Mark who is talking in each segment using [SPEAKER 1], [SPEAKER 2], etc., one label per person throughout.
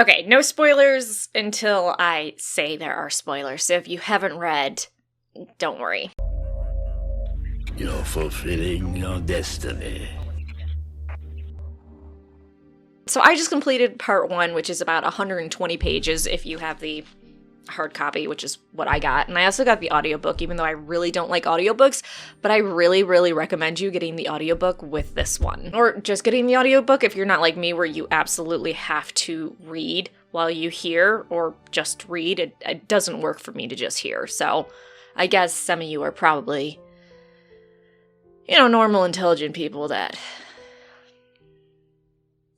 [SPEAKER 1] Okay, no spoilers until I say there are spoilers, so if you haven't read, don't worry.
[SPEAKER 2] You're fulfilling your destiny.
[SPEAKER 1] So I just completed part 1, which is about 120 pages if you have the hard copy, which is what I got. And I also got the audiobook, even though I really don't like audiobooks, but I really, really recommend you getting the audiobook with this one. Or just getting the audiobook if you're not like me, where you absolutely have to read while you hear, or just read. It doesn't work for me to just hear. So I guess some of you are probably, normal, intelligent people that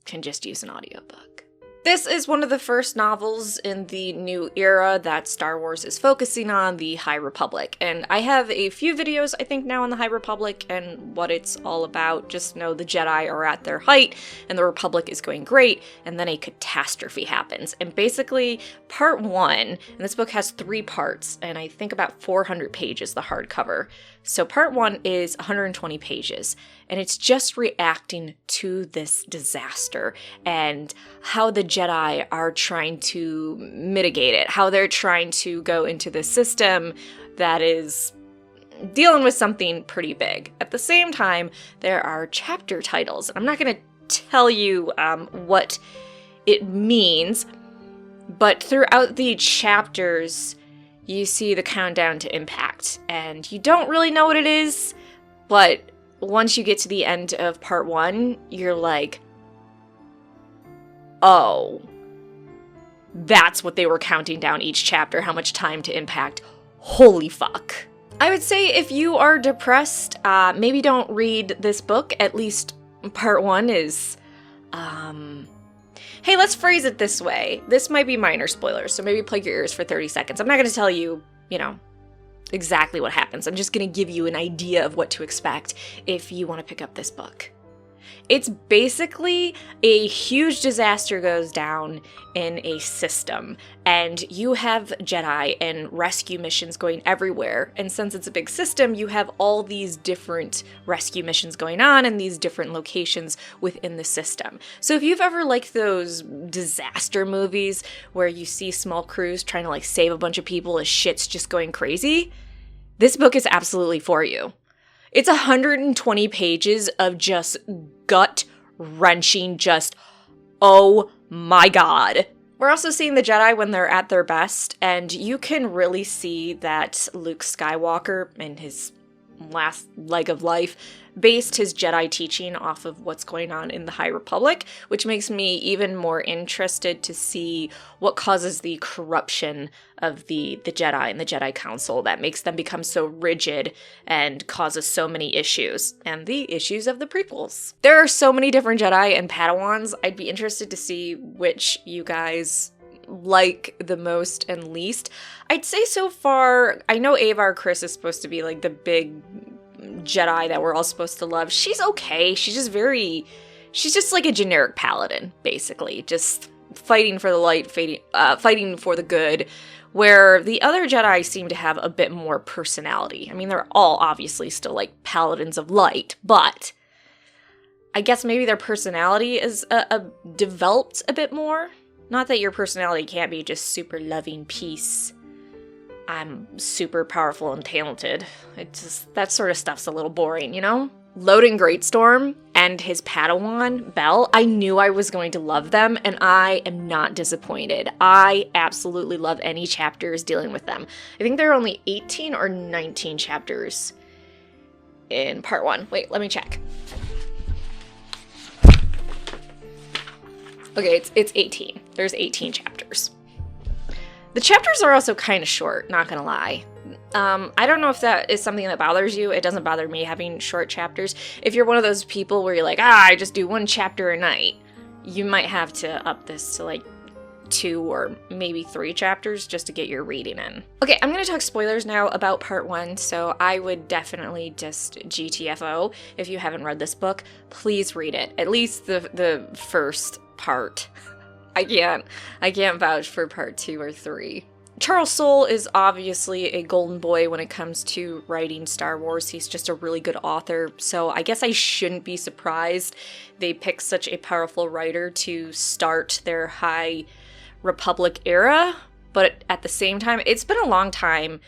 [SPEAKER 1] can just use an audiobook. This is one of the first novels in the new era that Star Wars is focusing on, the High Republic. And I have a few videos, I think, now on the High Republic and what it's all about. Just know the Jedi are at their height and the Republic is going great, and then a catastrophe happens. And basically, part 1, and this book has 3 parts, and I think about 400 pages, the hardcover. So part 1 is 120 pages, and it's just reacting to this disaster and how the Jedi are trying to mitigate it, how they're trying to go into the system that is dealing with something pretty big. At the same time, there are chapter titles. I'm not going to tell you what it means, but throughout the chapters, you see the countdown to impact, and you don't really know what it is, but once you get to the end of part 1, you're like, oh, that's what they were counting down each chapter, how much time to impact. Holy fuck. I would say if you are depressed, maybe don't read this book. At least part 1 is, hey, let's phrase it this way. This might be minor spoilers, so maybe plug your ears for 30 seconds. I'm not going to tell you, exactly what happens. I'm just going to give you an idea of what to expect if you want to pick up this book. It's basically a huge disaster goes down in a system, and you have Jedi and rescue missions going everywhere. And since it's a big system, you have all these different rescue missions going on in these different locations within the system. So if you've ever liked those disaster movies where you see small crews trying to save a bunch of people as shit's just going crazy, this book is absolutely for you. It's 120 pages of just gut-wrenching, just, oh my god. We're also seeing the Jedi when they're at their best, and you can really see that Luke Skywalker, in his last leg of life, based his Jedi teaching off of what's going on in the High Republic, which makes me even more interested to see what causes the corruption of the Jedi and the Jedi Council that makes them become so rigid and causes so many issues, and the issues of the prequels. There are so many different Jedi and Padawans. I'd be interested to see which you guys like the most and least. I'd say so far, I know Avar Kriss is supposed to be the big Jedi that we're all supposed to love. She's okay. She's just like a generic paladin, basically. Just fighting for the light, fighting for the good, where the other Jedi seem to have a bit more personality. I mean, they're all obviously still paladins of light, but I guess maybe their personality is developed a bit more. Not that your personality can't be just super loving peace. I'm super powerful and talented. That sort of stuff's a little boring, Loden Greatstorm and his Padawan, Bell, I knew I was going to love them, and I am not disappointed. I absolutely love any chapters dealing with them. I think there are only 18 or 19 chapters in part 1. Wait, let me check. Okay, it's 18. There's 18 chapters. The chapters are also kind of short, not gonna lie. I don't know if that is something that bothers you. It doesn't bother me having short chapters. If you're one of those people where you're like, I just do 1 chapter a night, you might have to up this to 2 or maybe 3 chapters just to get your reading in. Okay, I'm gonna talk spoilers now about part 1, so I would definitely just GTFO if you haven't read this book. Please read it, at least the first part. I can't vouch for part 2 or 3. Charles Soule is obviously a golden boy when it comes to writing Star Wars. He's just a really good author, so I guess I shouldn't be surprised they picked such a powerful writer to start their High Republic era, but at the same time, it's been a long time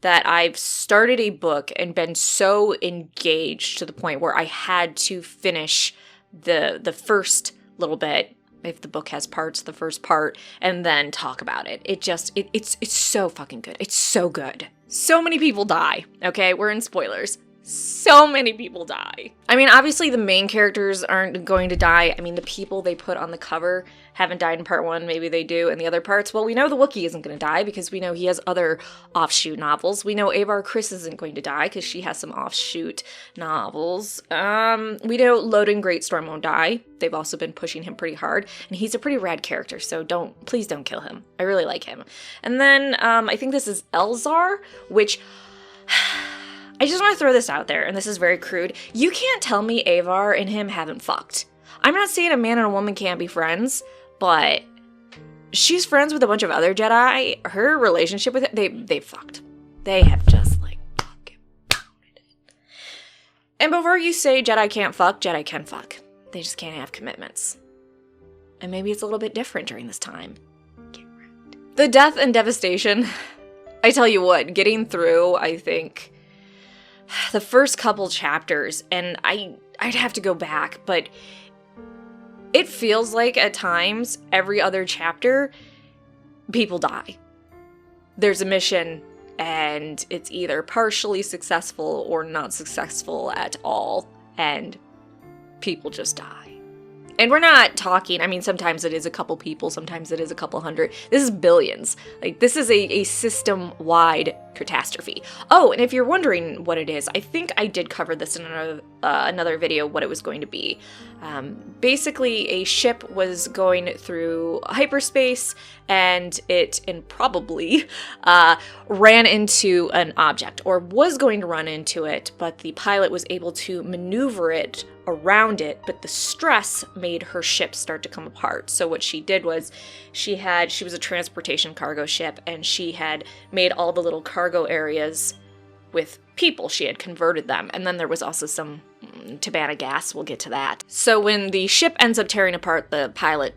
[SPEAKER 1] that I've started a book and been so engaged to the point where I had to finish the first little bit, if the book has parts, the first part, and then talk about it. It's so fucking good. It's so good. So many people die, okay? We're in spoilers. So many people die. I mean, obviously the main characters aren't going to die. I mean, the people they put on the cover haven't died in part 1. Maybe they do in the other parts. Well, we know the Wookiee isn't going to die because we know he has other offshoot novels. We know Avar Kriss isn't going to die because she has some offshoot novels. We know Loden Greatstorm won't die. They've also been pushing him pretty hard. And he's a pretty rad character, so please don't kill him. I really like him. And then I think this is Elzar, which... I just want to throw this out there, and this is very crude. You can't tell me Avar and him haven't fucked. I'm not saying a man and a woman can't be friends, but she's friends with a bunch of other Jedi. Her relationship with him, they fucked. They have just, like, fucking pounded it. And before you say Jedi can't fuck, Jedi can fuck. They just can't have commitments. And maybe it's a little bit different during this time. Get right. The Death and Devastation, I tell you what, getting through, I think... the first couple chapters, and I'd have to go back, but it feels like at times, every other chapter, people die. There's a mission, and it's either partially successful or not successful at all, and people just die. And we're not talking, I mean, sometimes it is a couple people, sometimes it is a couple hundred. This is billions. Like, this is a system-wide catastrophe. Oh, and if you're wondering what it is, I think I did cover this in another video, what it was going to be. Basically, a ship was going through hyperspace, and it improbably ran into an object, or was going to run into it, but the pilot was able to maneuver it around it, but the stress made her ship start to come apart. So what she did was she was a transportation cargo ship, and she had made all the little cargo areas with people. She had converted them. And then there was also some Tabana gas. We'll get to that. So when the ship ends up tearing apart, the pilot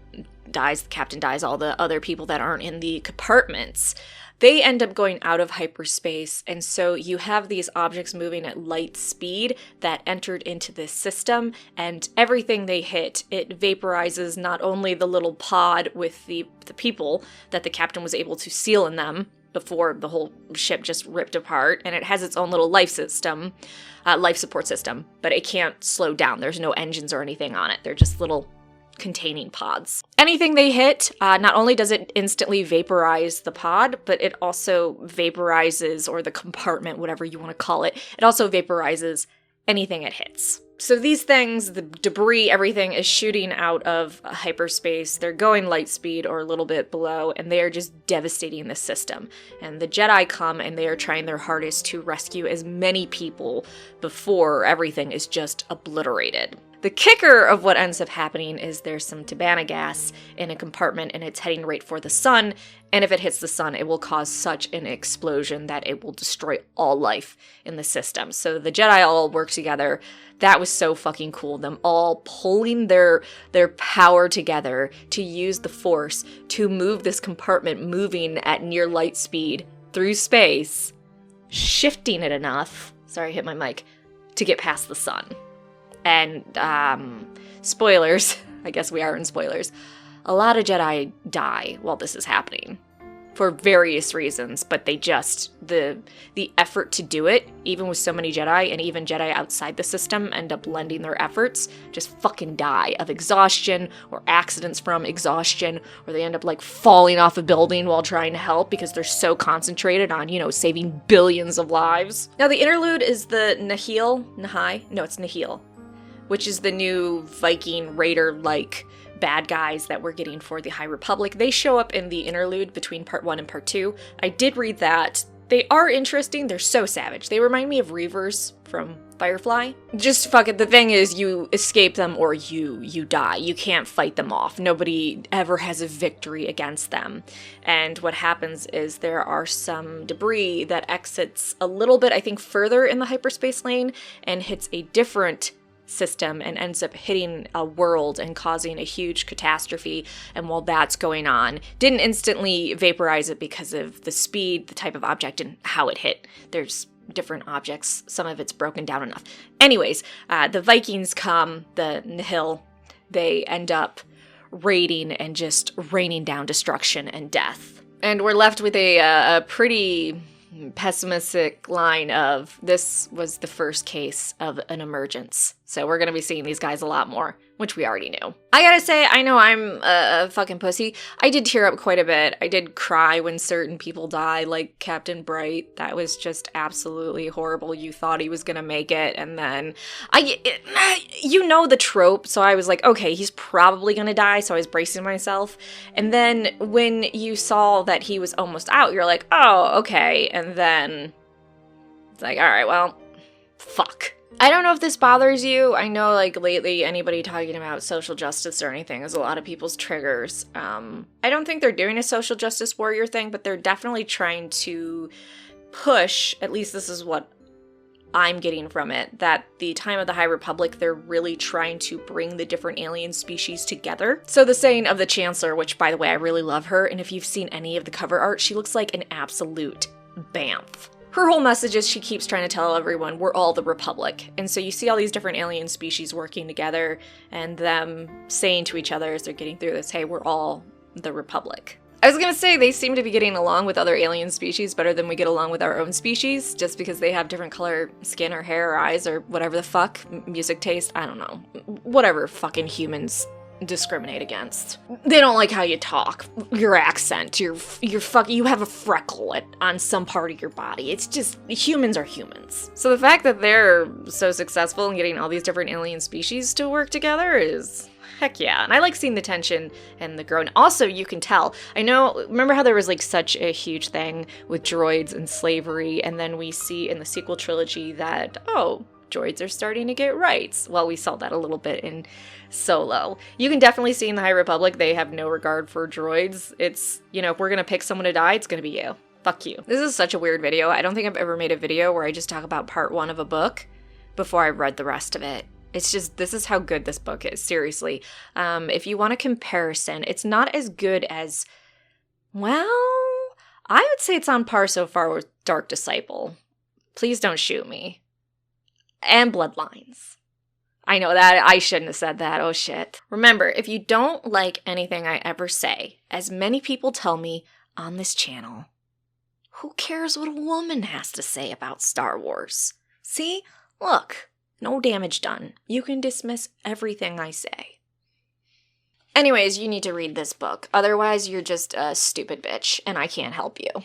[SPEAKER 1] dies, the captain dies, all the other people that aren't in the compartments, they end up going out of hyperspace, and so you have these objects moving at light speed that entered into this system, and everything they hit, it vaporizes not only the little pod with the people that the captain was able to seal in them before the whole ship just ripped apart, and it has its own little life support system, but it can't slow down. There's no engines or anything on it. They're just little containing pods. Anything they hit, not only does it instantly vaporize the pod, but it also vaporizes, or the compartment, whatever you want to call it, it also vaporizes anything it hits. So these things, the debris, everything is shooting out of hyperspace. They're going light speed or a little bit below, and they are just devastating the system. And the Jedi come, and they are trying their hardest to rescue as many people before everything is just obliterated. The kicker of what ends up happening is there's some Tabana gas in a compartment, and it's heading right for the sun, and if it hits the sun, it will cause such an explosion that it will destroy all life in the system. So the Jedi all work together. That was so fucking cool. Them all pulling their power together to use the Force to move this compartment, moving at near light speed through space, shifting it enough, sorry, I hit my mic, to get past the sun. And, spoilers, I guess we are in spoilers, a lot of Jedi die while this is happening. For various reasons, but they just, the effort to do it, even with so many Jedi, and even Jedi outside the system end up lending their efforts, just fucking die of exhaustion, or accidents from exhaustion, or they end up, like, falling off a building while trying to help because they're so concentrated on, saving billions of lives. Now, the Interlude is the Nihil, which is the new Viking Raider-like bad guys that we're getting for the High Republic. They show up in the Interlude between part 1 and part 2. I did read that. They are interesting. They're so savage. They remind me of Reavers from Firefly. Just fuck it. The thing is, you escape them or you die. You can't fight them off. Nobody ever has a victory against them. And what happens is there are some debris that exits a little bit, I think, further in the hyperspace lane and hits a different system and ends up hitting a world and causing a huge catastrophe. And while that's going on, didn't instantly vaporize it because of the speed, the type of object, and how it hit. There's different objects. Some of it's broken down enough. Anyways, the Vikings come, the Nihil, they end up raiding and just raining down destruction and death. And we're left with a pretty pessimistic line of, this was the first case of an emergence. So we're going to be seeing these guys a lot more, which we already knew. I gotta say, I know I'm a fucking pussy. I did tear up quite a bit. I did cry when certain people die, like Captain Bright. That was just absolutely horrible. You thought he was going to make it, and then you know the trope, so I was like, okay, he's probably going to die, so I was bracing myself. And then when you saw that he was almost out, you're like, oh, okay. And then it's like, all right, well, fuck. I don't know if this bothers you. I know, like, lately anybody talking about social justice or anything is a lot of people's triggers. I don't think they're doing a social justice warrior thing, but they're definitely trying to push, at least this is what I'm getting from it, that the time of the High Republic, they're really trying to bring the different alien species together. So the saying of the Chancellor, which, by the way, I really love her, and if you've seen any of the cover art, she looks like an absolute bamf. Her whole message is she keeps trying to tell everyone we're all the Republic. And so you see all these different alien species working together and them saying to each other as they're getting through this, hey, we're all the Republic. I was gonna say they seem to be getting along with other alien species better than we get along with our own species, just because they have different color skin or hair or eyes or whatever the fuck, music taste, I don't know. Whatever fucking humans discriminate against. They don't like how you talk, your accent, you have a freckle on some part of your body. It's just, humans are humans. So the fact that they're so successful in getting all these different alien species to work together is, heck yeah. And I like seeing the tension and the growth. Also, you can tell, I know, remember how there was like such a huge thing with droids and slavery, and then we see in the sequel trilogy that, oh, droids are starting to get rights. Well, we saw that a little bit in Solo. You can definitely see in the High Republic, they have no regard for droids. It's, you know, if we're gonna pick someone to die, it's gonna be you. Fuck you. This is such a weird video. I don't think I've ever made a video where I just talk about part 1 of a book before I've read the rest of it. It's just, this is how good this book is, seriously. If you want a comparison, it's not as good as, well, I would say it's on par so far with Dark Disciple. Please don't shoot me. And Bloodlines. I know that, I shouldn't have said that, oh shit. Remember, if you don't like anything I ever say, as many people tell me on this channel, who cares what a woman has to say about Star Wars? See? Look, no damage done. You can dismiss everything I say. Anyways, you need to read this book. Otherwise, you're just a stupid bitch, and I can't help you.